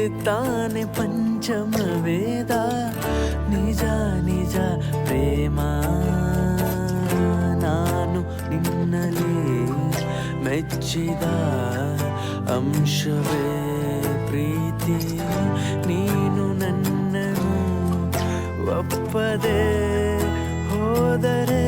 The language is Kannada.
ತಾನೆ ಪಂಚಮ ವೇದ ನಿಜ ನಿಜ ಪ್ರೇಮ ನಾನು ನಿನ್ನಲಿ ಮೆಚ್ಚಿದ ಅಂಶವೇ ಪ್ರೀತಿ ನೀನು ನನ್ನನ್ನು ಒಪ್ಪದೆ ಹೋದರೆ